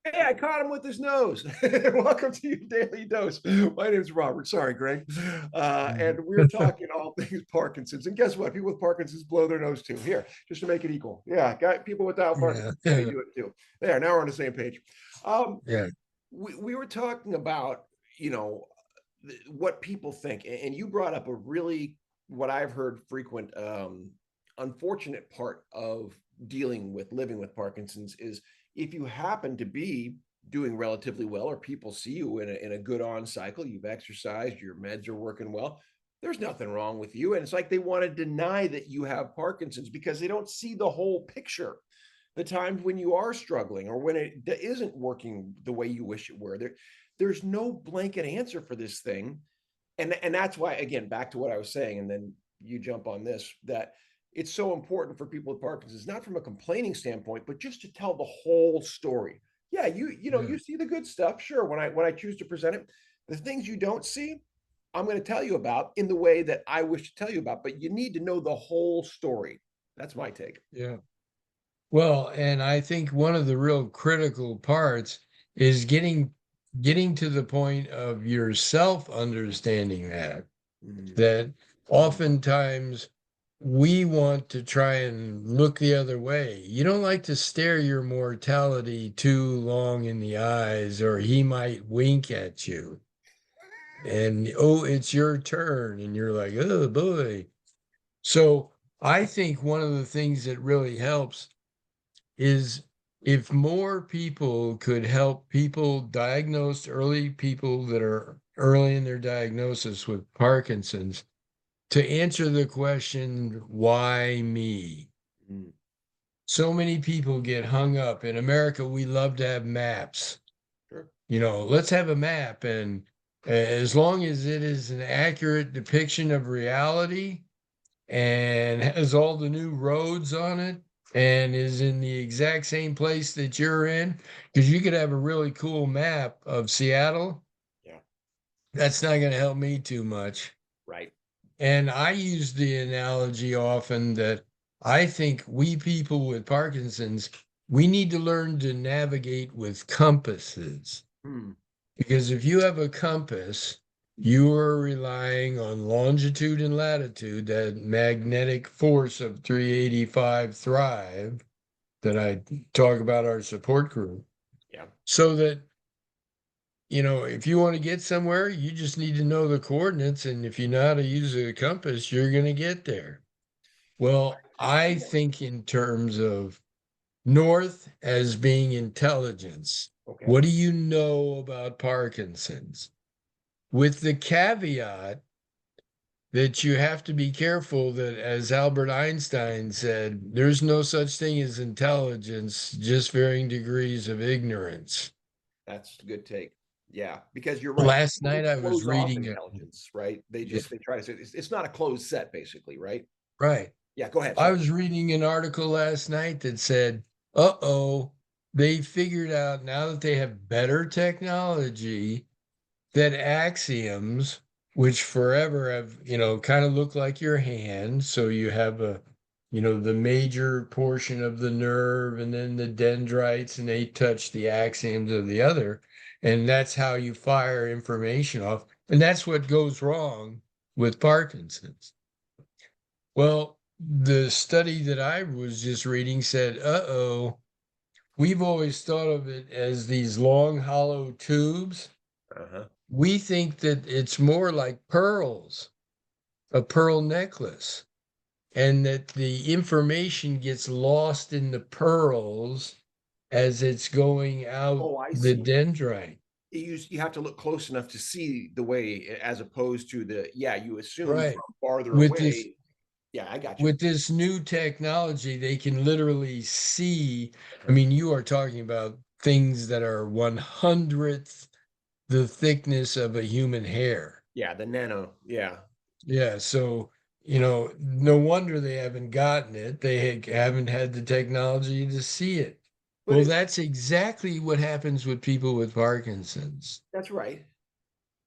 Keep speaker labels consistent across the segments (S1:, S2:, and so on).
S1: Hey, I caught him with his nose. Welcome to your daily dose. My name's Robert. Sorry, Greg.
S2: Mhm.
S1: And we're talking all things Parkinson's. And guess what? People with Parkinson's blow their nose too. Here, just to make it equal. Yeah, got people without
S2: Yeah,
S1: Parkinson's, they do it too. There, now we're on the same page. Um,
S2: yeah,
S1: we were talking about, you know, what people think, and you brought up a really, what I've heard frequent, unfortunate part of dealing with living with Parkinson's is if you happen to be doing relatively well, or people see you in a good on cycle, you've exercised, your meds are working well, there's nothing wrong with you. And it's like they want to deny that you have Parkinson's because they don't see the whole picture. The times when you are struggling or when it isn't working the way you wish it were. There's no blanket answer for this thing. And that's why, again, back to what I was saying, and then you jump on this, that it's so important for people with Parkinson's, not from a complaining standpoint, but just to tell the whole story. Yeah,
S2: yeah,
S1: you see the good stuff, sure. When I choose to present it, the things you don't see, I'm going to tell you about in the way that I wish to tell you about. But you need to know the whole story. That's my take.
S2: yeah. Well, and I think one of the real critical parts is getting to the point of yourself understanding
S1: Mm,
S2: that oftentimes we want to try and look the other way. You don't like to stare your mortality too long in the eyes, or he might wink at you. And oh, it's your turn. And you're like, oh boy. So I think one of the things that really helps is if more people could help people diagnosed early, people that are early in their diagnosis with Parkinson's, to answer the question, why me?
S1: mm,
S2: So many people get hung up. In America, we love to have maps.
S1: sure.
S2: Let's have a map. And as long as it is an accurate depiction of reality, and has all the new roads on it and is in the exact same place that you're in. Because you could have a really cool map of Seattle.
S1: Yeah,
S2: That's not going to help me too much.
S1: right.
S2: And I use the analogy often that I think we people with Parkinson's, we need to learn to navigate with compasses.
S1: Hmm.
S2: Because if you have a compass, you are relying on longitude and latitude, that magnetic force of 385 Thrive that I talk about our support group.
S1: Yeah.
S2: So that, if you want to get somewhere, you just need to know the coordinates. And if you know how to use a compass, you're going to get there. Well, I think in terms of north as being intelligence.
S1: Okay.
S2: What do you know about Parkinson's? With the caveat that you have to be careful that, as Albert Einstein said, there's no such thing as intelligence, just varying degrees of ignorance.
S1: That's a good take. Yeah, because you're right.
S2: Last
S1: People
S2: night I was
S1: close off
S2: reading
S1: intelligence, right? They
S2: yeah,
S1: just they try to say it's not a closed set, basically, right?
S2: right.
S1: Yeah, go ahead.
S2: I
S1: Sorry.
S2: was reading an article last night that said, uh-oh, they figured out now that they have better technology that axioms, which forever have, kind of look like your hand. So you have the major portion of the nerve and then the dendrites, and they touch the axioms of the other. And that's how you fire information off. And that's what goes wrong with Parkinson's. Well, the study that I was just reading said, uh-oh, we've always thought of it as these long, hollow tubes.
S1: Uh-huh.
S2: We think that it's more like pearls, a pearl necklace, and that the information gets lost in the pearls as it's going out
S1: Oh, I
S2: the
S1: see.
S2: dendrite.
S1: You have to look close enough to see the way, as opposed to the, yeah, you assume
S2: Right.
S1: from farther
S2: With this
S1: away. Yeah, I got you.
S2: with this new technology, they can literally see. I mean, you are talking about things that are 100th the thickness of a human hair.
S1: Yeah, the nano. Yeah.
S2: Yeah, so no wonder they haven't gotten it. They haven't had the technology to see it.
S1: But
S2: Well,
S1: it
S2: that's exactly what happens with people with Parkinson's.
S1: that's right.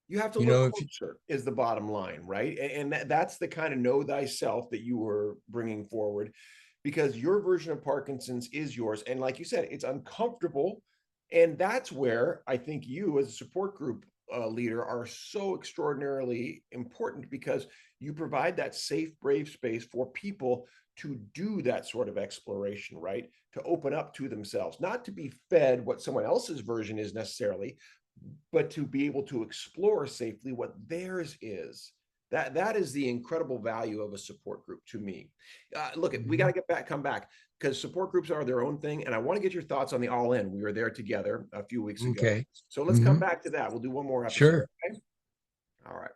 S1: You have to
S2: You
S1: look
S2: know, if you,
S1: closer is the bottom line, right? And that's the kind of know thyself that you were bringing forward, because your version of Parkinson's is yours. And like you said, it's uncomfortable And that's where I think you, as a support group leader, are so extraordinarily important, because you provide that safe, brave space for people to do that sort of exploration, right? To open up to themselves, not to be fed what someone else's version is necessarily, but to be able to explore safely what theirs is. That is the incredible value of a support group to me. Look, we got
S2: Mhm.
S1: to get back, come back, because support groups are their own thing, and I want to get your thoughts on the All In. We were there together a few weeks ago,
S2: Okay.
S1: so let's come
S2: Hmm.
S1: back to that. We'll do one more episode.
S2: Sure.
S1: Okay. All right.